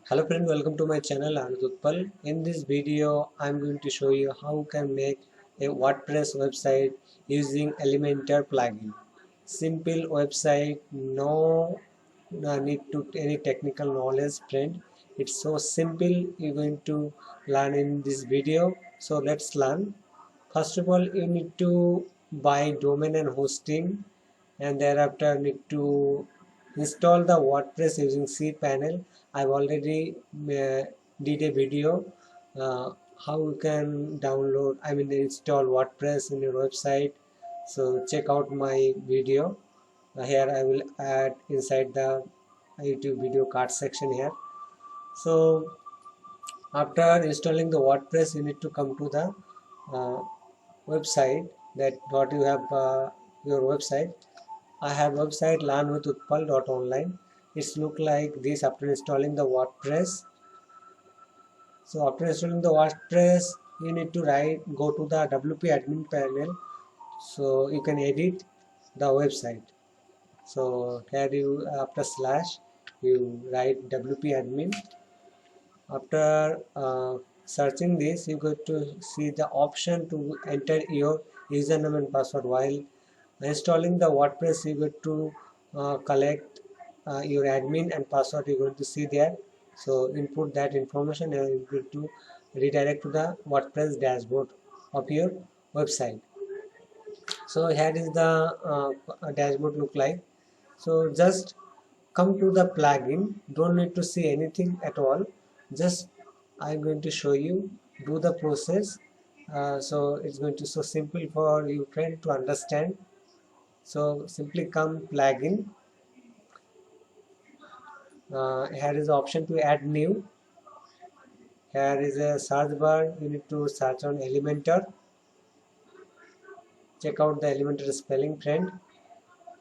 Hello friend, welcome to my channel Anuj Utpal. In this video, I'm going to show you how you can make a WordPress website using Elementor plugin. Simple website, no need to any technical knowledge, friend. It's so simple. You're going to learn in this video. So let's learn. First of all, you need to buy domain and hosting, and thereafter need to install the WordPress using cPanel. I've already did a video how you can download, install WordPress in your website. So check out my video. Here I will add inside the YouTube video card section here. So after installing the WordPress, you need to come to the uh, website that what you have your website. I have website learnwithutpal.online. It's look like this after installing the WordPress. So after installing the WordPress, you need to go to the WP admin panel so you can edit the website. So here you after slash you write WP admin. After searching this, you go to see the option to enter your username and password. While installing the WordPress, you go to collect your admin and password. You're going to see there. So input that information and you go to redirect to the WordPress dashboard of your website. So here is the dashboard look like. So just come to the plugin, don't need to see anything at all, just I'm going to show you do the process. So it's going to so simple for you friend to understand. So simply come plugin. Here is the option to add new. Here is a search bar, you need to search on Elementor. Check out the Elementor spelling, friend.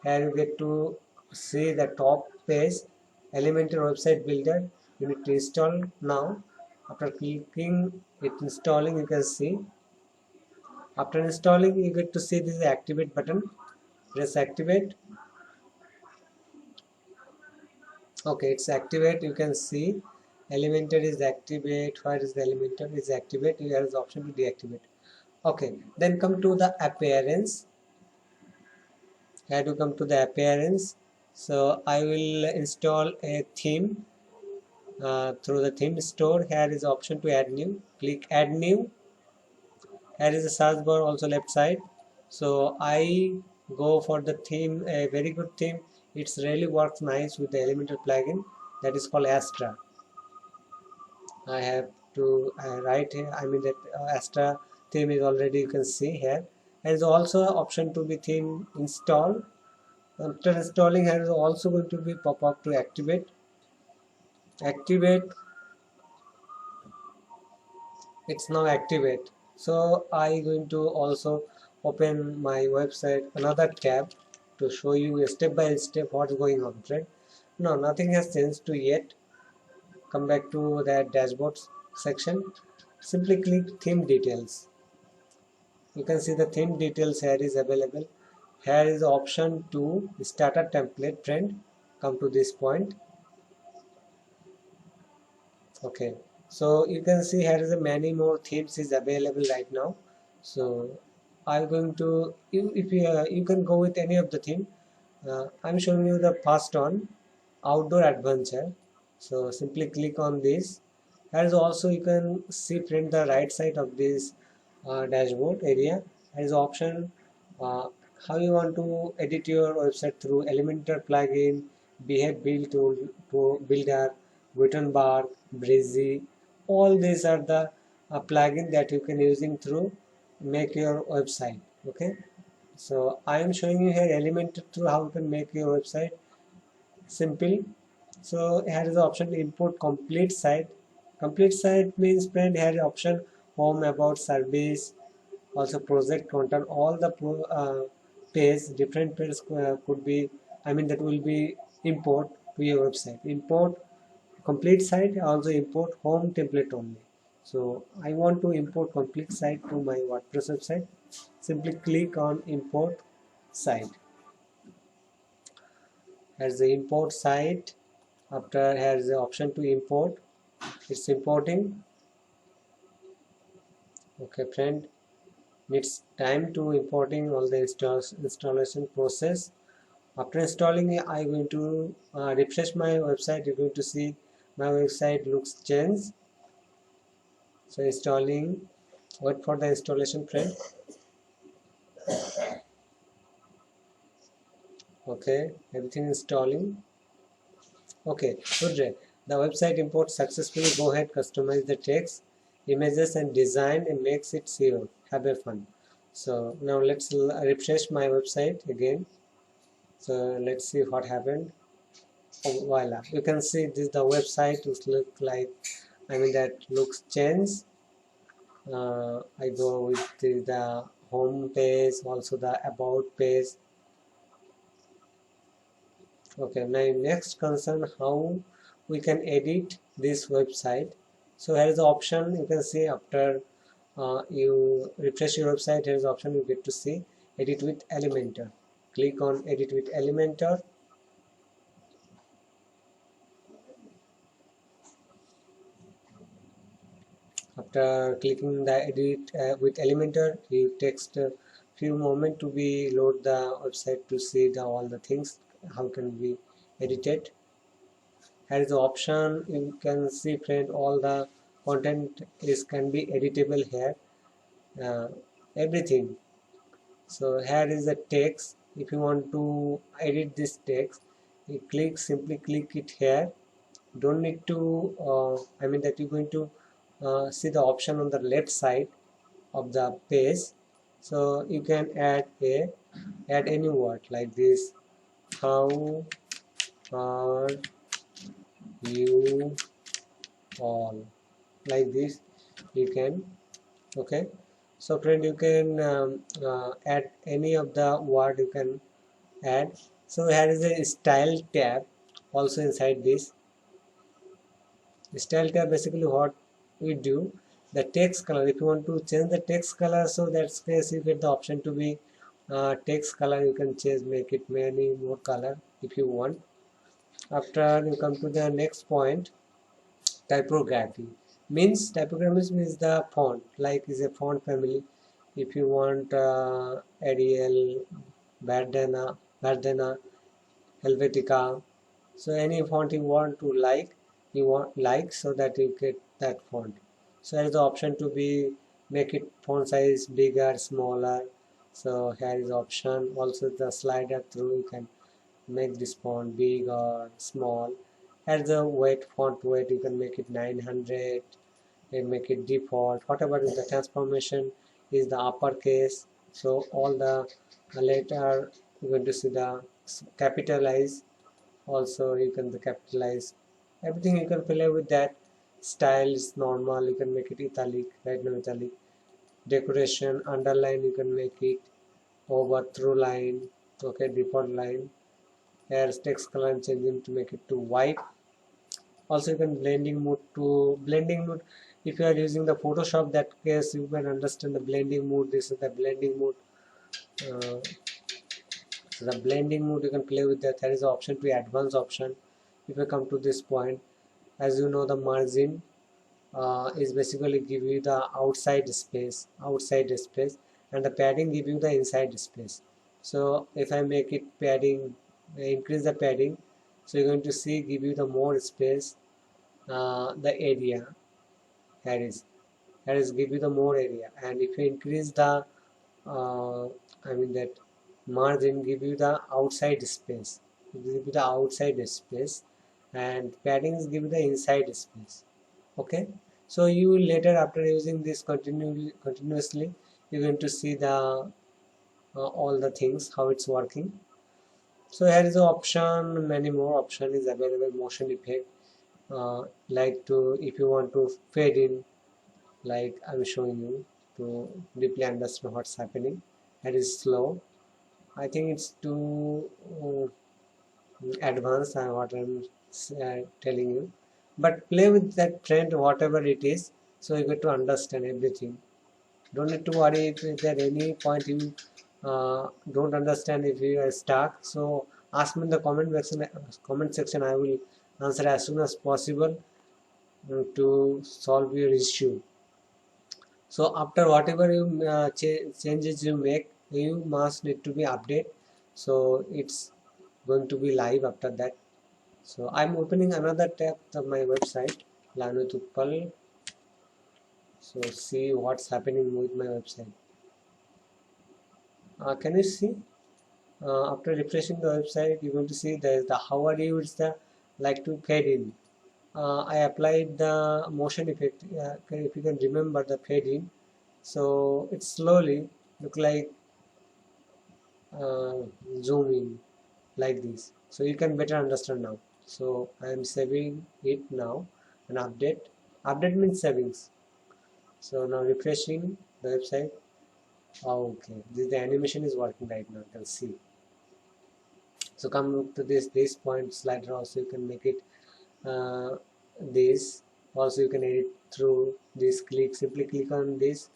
Here you get to see the top page Elementor website builder. You need to install now. After clicking it installing, you can see after installing you get to see this activate button. Press activate. Okay, it's activate. You can see Elementor is activate. Where is the Elementor is activate? Here is the option to deactivate. Okay, then come to the appearance. Here to come to the appearance. So I will install a theme through the theme store. Here is the option to add new. Click add new. Here is the search bar also left side. So I go for the theme, a very good theme. It's really works nice with the Elementor plugin that is called Astra. I have to write here. That Astra theme is already you can see here. There is also option to be theme install. After installing, here is also going to be pop up to activate. Activate. It's now activate. So I going to also open my website another tab to show you a step by step what's going on, right? No, nothing has changed to yet. Come back to that dashboard section. Simply click theme details. You can see the theme details here is available. Here is the option to start a template, friend. Come to this point. Okay, so you can see here is a many more themes is available right now. So I'm going to if you can go with any of the theme. I'm showing you the first one, outdoor adventure. So simply click on this. As also you can see print the right side of this dashboard area. There is option how you want to edit your website through Elementor plugin, Behave Build Tool, Builder, Gutenberg, Breezy. All these are the plugin that you can using through make your website. Okay, so I am showing you here Elementor through how you can make your website simple. So here is the option to import complete site. Complete site means friend here is option home, about, service, also project, content, all the page different page could be that will be import to your website. Import complete site, also import home template only. So I want to import complete site to my WordPress website. Simply click on import site. As the import site, after has the option to import. it's importing. Okay friend, needs time to importing all the installation process. After installing it, I'm going to refresh my website. You're going to see my website looks changed. So installing, wait for the installation friend. Okay, everything installing. Okay, good. The website imports successfully. Go ahead, customize the text, images and design and makes it SEO. Have a fun. So now let's refresh my website again. So let's see what happened. Oh, voila, you can see this the website looks look like, I mean that looks changed. I go with the home page, also the about page. Okay, my next concern how we can edit this website. So here is the option. You can see after you refresh your website, here is the option you get to see edit with Elementor. Click on edit with Elementor. After clicking the edit with Elementor, it takes a few moments to be load the website to see the all the things how can be edited. Here is the option. You can see friend all the content is can be editable here. Uh, Everything. So here is the text. If you want to edit this text, you simply click it here. Don't need to I mean that you're going to see the option on the left side of the page. So you can add any word like this. How are you all? Like this you can. Okay, so friend, you can add any of the word you can add. So here is a style tab also inside this. Style tab basically what we do, the text color, if you want to change the text color, so that's case you get the option to be text color. You can change, make it many more color if you want. After you come to the next point, typography means the font, like is a font family. If you want Arial, Verdana, Helvetica, so any font you want to like so that you get that font. So there is the option to be make it font size bigger, smaller. So here is the option. Also the slider through, you can make this font big or small. As the weight, font weight, you can make it 900 and make it default. Whatever is the transformation is the uppercase. So all the later you're going to see the capitalize. Also you can capitalize everything. You can play with that. Style is normal. You can make it italic, right now italic. Decoration, underline, you can make it over through line. Okay, default line. Here text color changing to make it to white. Also you can blending mode. If you are using the Photoshop, that case you can understand the blending mode. This is the blending mode. uh, so the blending mode you can play with that. There is an option to advanced option. If you come to this point, as you know, the margin is basically give you the outside space, and the padding give you the inside space. So if I make it padding, increase the padding, so you're going to see give you the more space. The area here is give you the more area, and if you increase the I mean that margin, give you the outside space, give you the outside space, and paddings give you the inside space. Okay, so you later after using this continuously, you're going to see the all the things how it's working. So here is the option, many more option is available. Motion effect, like to if you want to fade in, like I'm showing you to deeply understand what's happening. That is slow. I think it's too advanced what I'm telling you, but play with that trend whatever it is, so you get to understand everything. Don't need to worry if there any point you don't understand, if you are stuck. So ask me in the comment section. I will answer as soon as possible. to solve your issue. So after whatever you changes you make, you must need to be update. So it's going to be live after that. So I'm opening another tab of my website, Lanut Utpal. So see what's happening with my website. Can you see? After refreshing the website, you're going to see there's the how are you. It's the like to fade in. I applied the motion effect. If you can remember the fade in, so it slowly look like uh, zoom in like this. So you can better understand now. So I am saving it now and update. Update means savings. So now refreshing the website. Oh, okay, the animation is working right now. You can see. So come to this point slider also you can make it this. Also you can edit through this. Simply click on this.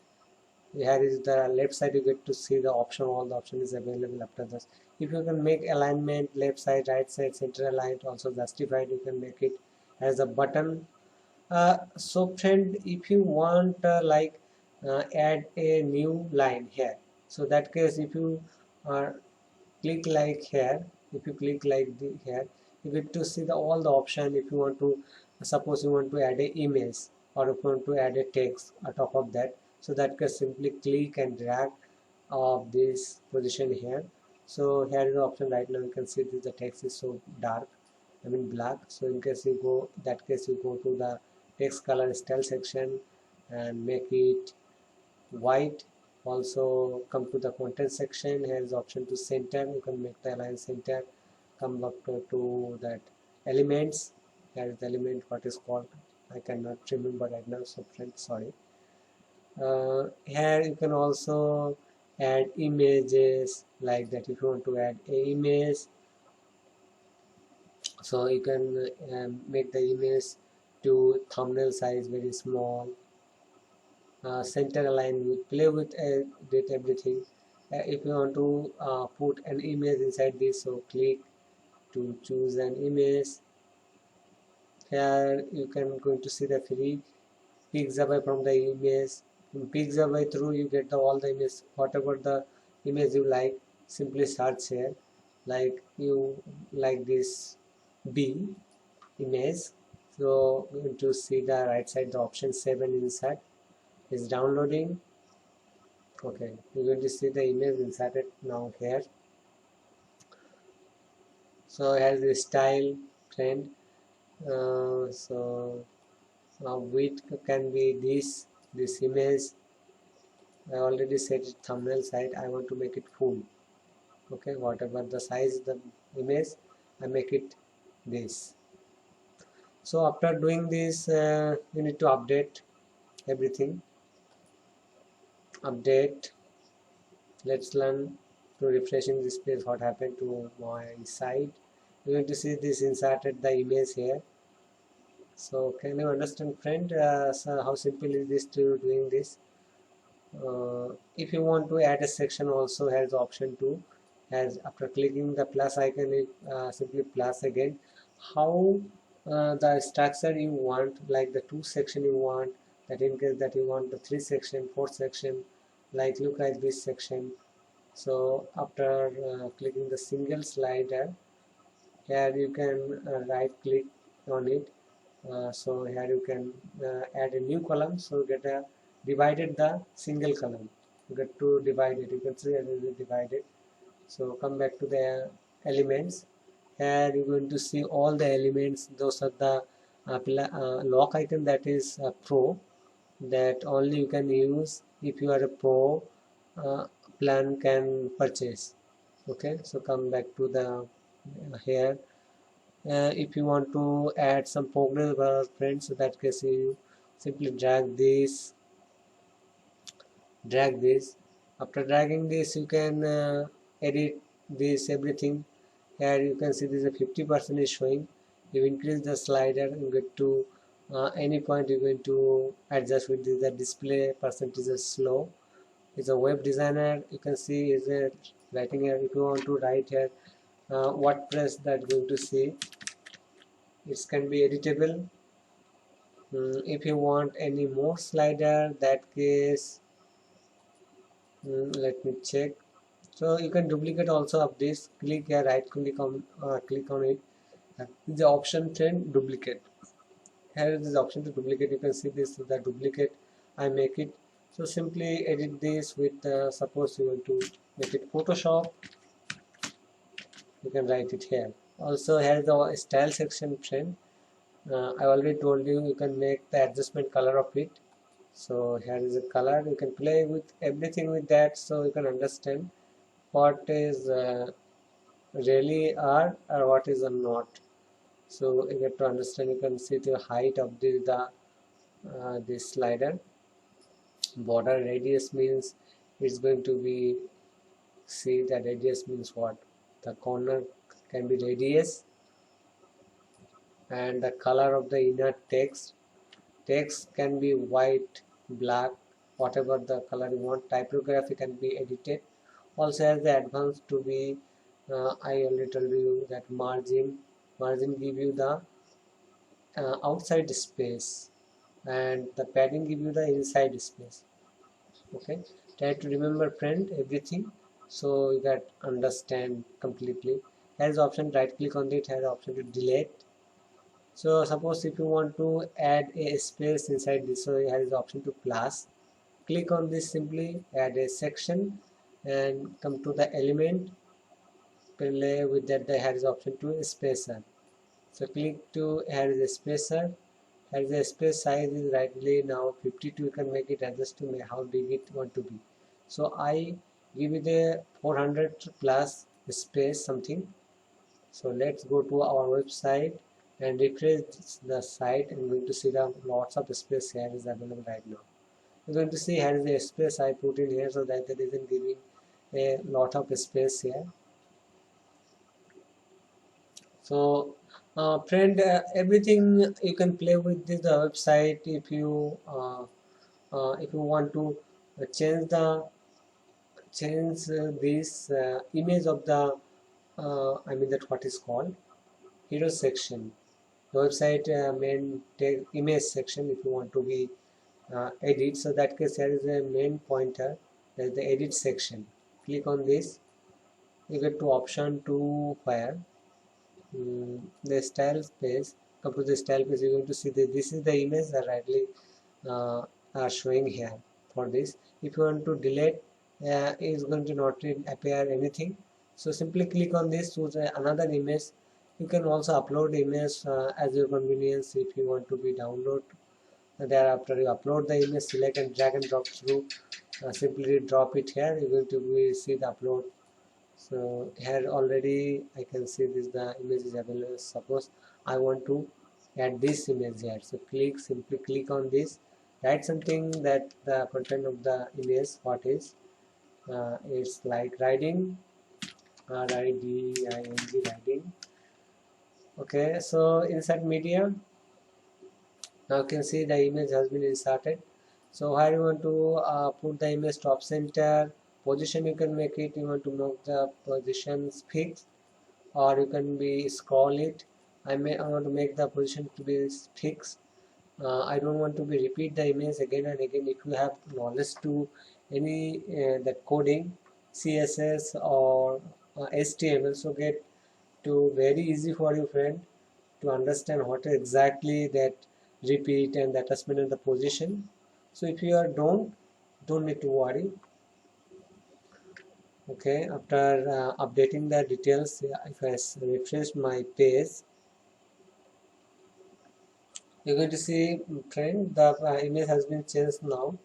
Here is the left side, you get to see the option, all the option is available after this. If you can make alignment left side, right side, center aligned, also justified, you can make it as a button. So friend, if you want add a new line here, so that case if you uh, click like here, if you click like here, you get to see the all the option. If you want to, suppose you want to add a image, or if you want to add a text on top of that, so that can simply click and drag of this position here. So here is the option. Right now you can see that the text is so dark, I mean black. So in case you go, that case you go to the text color style section and make it white. Also come to the content section. Here is option to center. You can make the align center. Come back to that elements. Here is the element, what is called, I cannot remember right now, so friends, sorry. Here you can also add images like that. If you want to add a image, so you can make the image to thumbnail size very small. Center align with, play with everything. If you want to put an image inside this, so click to choose an image. Here you can going to see the free pixabay from the image. In pixabay through you get the all the image, whatever the image you like, simply search here. Like you like this B image, so you're going to see the right side the option 7 inside is downloading. Okay, you're going to see the image inserted now here. So here's the style trend. So width can be this image. I already set it thumbnail side. I want to make it full. Okay, whatever the size the image, I make it this. So after doing this, you need to update everything. Update. Let's learn to refreshing this page what happened to my site. You're going to see this inserted the image here. So can you understand friend, so how simple is this to doing this? If you want to add a section, also has option to, as after clicking the plus icon, it simply plus again. How the structure you want, like the 2 section you want, that in case that you want the 3 section, 4 section, like look at this section. So after clicking the single slider, here you can right click on it. So here you can add a new column, so get a divided the single column, you get to divide it, you can see it is divided. So come back to the elements. Here you're going to see all the elements. Those are the lock icon, that is pro, that only you can use if you are a pro uh, plan can purchase. Okay, so come back to the here. If you want to add some progress bar friends, so that case you simply drag this. After dragging this, you can edit this everything. Here you can see this is a 50% is showing. You increase the slider, you get to any point you're going to adjust with this. The display percentage is slow. It's a web designer, you can see is a writing here. If you want to write here WordPress, that going to see it can be editable. If you want any more slider, that case, let me check. So you can duplicate also of this. Click here, right click on it. The option trend duplicate. Here is the option to duplicate. You can see this is the duplicate. I make it. So simply edit this with suppose you want to make it Photoshop. You can write it here. Also here is the style section trend. I already told you can make the adjustment color of it. So here is a color. You can play with everything with that, so you can understand what is really are or what is not. So you get to understand. You can see the height of this slider. Border radius means it's going to be, see the radius means what, the corner can be radius, and the color of the inner text can be white, black, whatever the color you want. Typography can be edited. Also has the advanced to be I already told you that margin give you the outside space, and the padding give you the inside space. Okay, try to remember friend everything, so you got understand completely. Has option, right click on it, has option to delete. So suppose if you want to add a space inside this, so here is the option to plus. Click on this, simply add a section and come to the element, play with that. There is option to spacer. So click to add the spacer. As the space size is rightly now 52, you can make it adjust to how big it want to be. So I give it a 400 plus space something. So let's go to our website and refresh the site, and going to see the lots of space here is available right now. You're going to see here is the space I put in here, so that it isn't giving a lot of space here. So friend, everything you can play with this website. If you want to change this image of the I mean that what is called hero section, the website main image section. If you want to be edit, so that case there is a main pointer, there is the edit section. Click on this, you get to option to where the style space. Come to the style page, you're going to see that this is the image that rightly are showing here. For this, if you want to delete, is going to not appear anything. So simply click on this, choose another image. You can also upload image as your convenience. If you want to be download, thereafter you upload the image, select and drag and drop through. Simply drop it here. You're going to see the upload. So here already I can see this, the image is available. Suppose I want to add this image here, so simply click on this, write something that the content of the image what is. It's like riding, R-I-D-I-N-G, riding. Okay, so insert media. Now you can see the image has been inserted. So here you want to put the image top center. Position you can make it, you want to make the positions fixed, or you can be scroll it. I want to make the position to be fixed. I don't want to be repeat the image again and again. If you have knowledge to any that coding, CSS or HTML, so get to very easy for you friend to understand what exactly that repeat and the attachment and the position. So if you are don't need to worry. Okay, after updating the details, if I refresh my page, you're going to see friend the image has been changed now.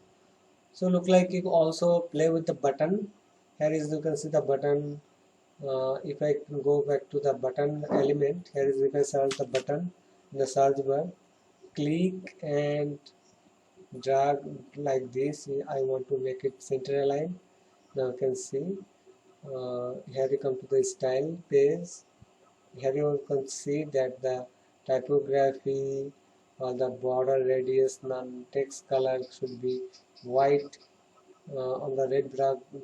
So look like you also play with the button. Here is, you can see the button. If I go back to the button element, here is you can search the button in the search bar. Click and drag like this. I want to make it center align. Now you can see here you come to the style page. Here you can see that the typography or the border radius non-text color should be white on the red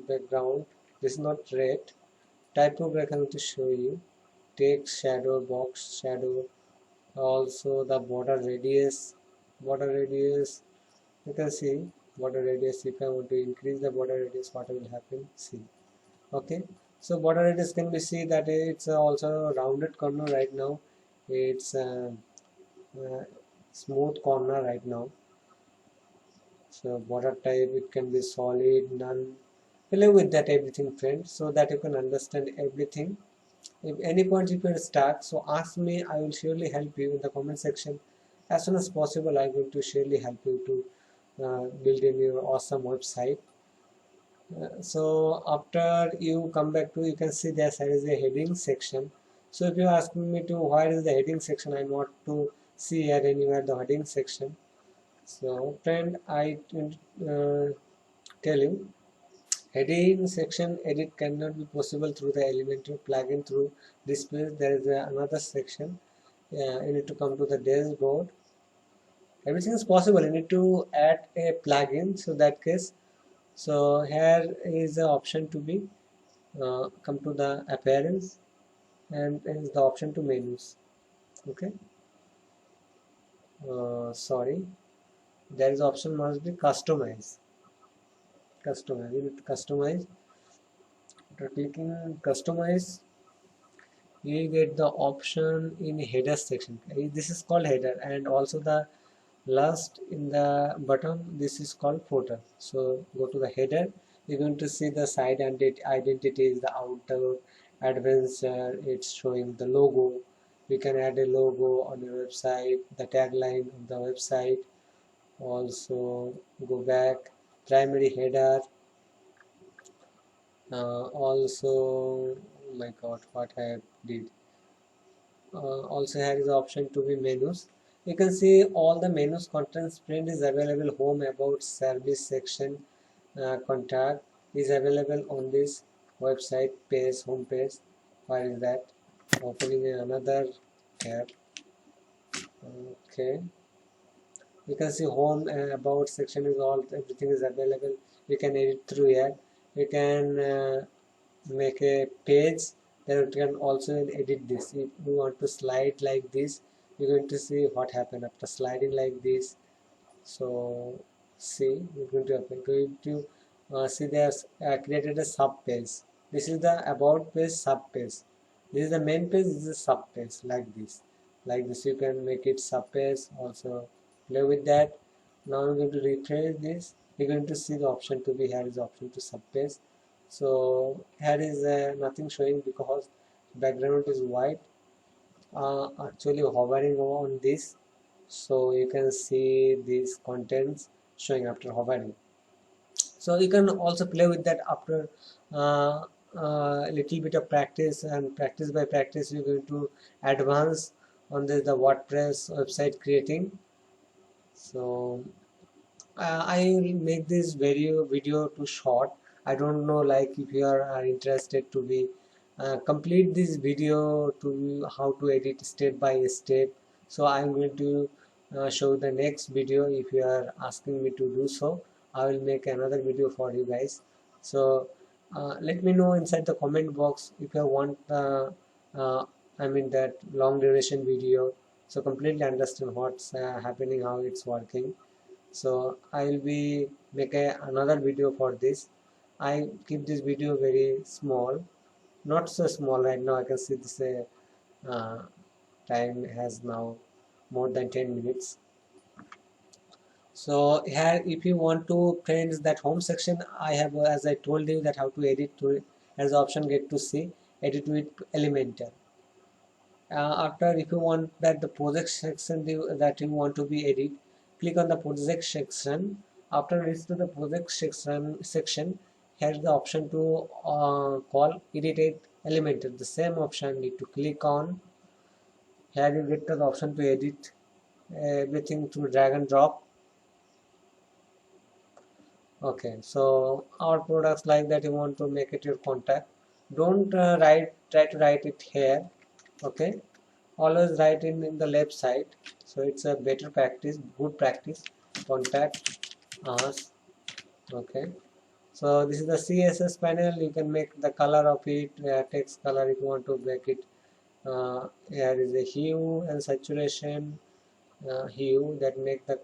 background. This is not red. Typography I'm going to show you. Text shadow, box shadow, also the border radius. border radius. You can see border radius. If I want to increase the border radius, what will happen? See. Okay, so border radius can be see that it's also a rounded corner right now. It's uh, smooth corner right now. So border type, it can be solid, none. Play with that everything, friend, so that you can understand everything. If any points you can start, so ask me. I will surely help you in the comment section. As soon as possible, I'm going to surely help you to build in your awesome website. So after you come back to, you can see there is a heading section. So if you're asking me to where is the heading section, I want to see here anywhere the heading section. So friend, I tell you, heading section edit cannot be possible through the Elementor plugin through display. There is another section. You need to come to the dashboard. Everything is possible. You need to add a plugin. So that case, so here is the option to be come to the appearance, and is the option to menus. Okay. Sorry, there is option must be customize. Customize. You need to customize. After clicking customize, you get the option in header section. This is called header, and also the last in the bottom, this is called footer. So go to the header. You're going to see the site and identities, the outer adventure. It's showing the logo. You can add a logo on your website, the tagline of the website. Also go back, primary header. Also, oh my god, what I did. Also here is the option to be menus. You can see all the menus contents. Print is available, home, about, service section, contact is available on this website page, home page. Where is that? Opening another tab. Okay, you can see home and about section is all, everything is available. You can edit through here. You can make a page. Then you can also edit this. If you want to slide like this, you're going to see what happened after sliding like this. So see, you're going to happen to see there's created a sub page. This is the about page, sub page. This is the main page, this is a sub page, like this. Like this you can make it sub page. Also play with that. Now I'm going to refresh this. You're going to see the option to be, here is the option to sub page. So here is nothing showing because background is white. Actually hovering on this, so you can see these contents showing after hovering. So you can also play with that after a little bit of practice, and practice by practice you're going to advance on the WordPress website creating. So I will make this video too short. I don't know, like, if you are interested to be complete this video to how to edit step by step. So I'm going to show the next video. If you are asking me to do so, I will make another video for you guys. So let me know inside the comment box if you want uh, I mean that long duration video, so completely understand what's happening, how it's working. So I will be make another video for this. I keep this video very small, not so small right now. I can see this uh, time has now more than 10 minutes. So here, if you want to print that home section, I have, as I told you, that how to edit to, as option get to see edit with Elementor. After, if you want that the project section that you want to be edit, click on the project section. After reach to the project section, here's the option to call edit Elementor. The same option need to click on. Here you get the option to edit everything through drag and drop. Okay, so our products like that, you want to make it your contact. Don't try to write it here. Okay, always write in the left side. So it's a better practice, good practice. Contact us. Okay, so this is the CSS panel. You can make the color of it, text color if you want to make it. Here is a hue and saturation. hue, that make the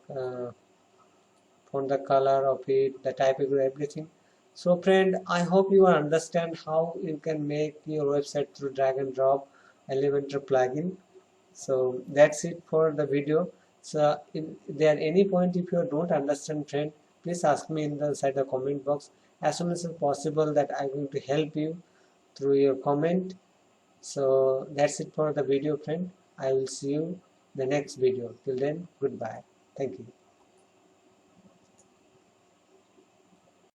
font, the color of it, the typography, everything. So friend, I hope you understand how you can make your website through drag and drop Elementor plugin. So that's it for the video. So if there any point if you don't understand, friend, please ask me in the inside the comment box as soon as possible, that I'm going to help you through your comment. So that's it for the video, friend. I will see you the next video. Till then, goodbye. Thank you.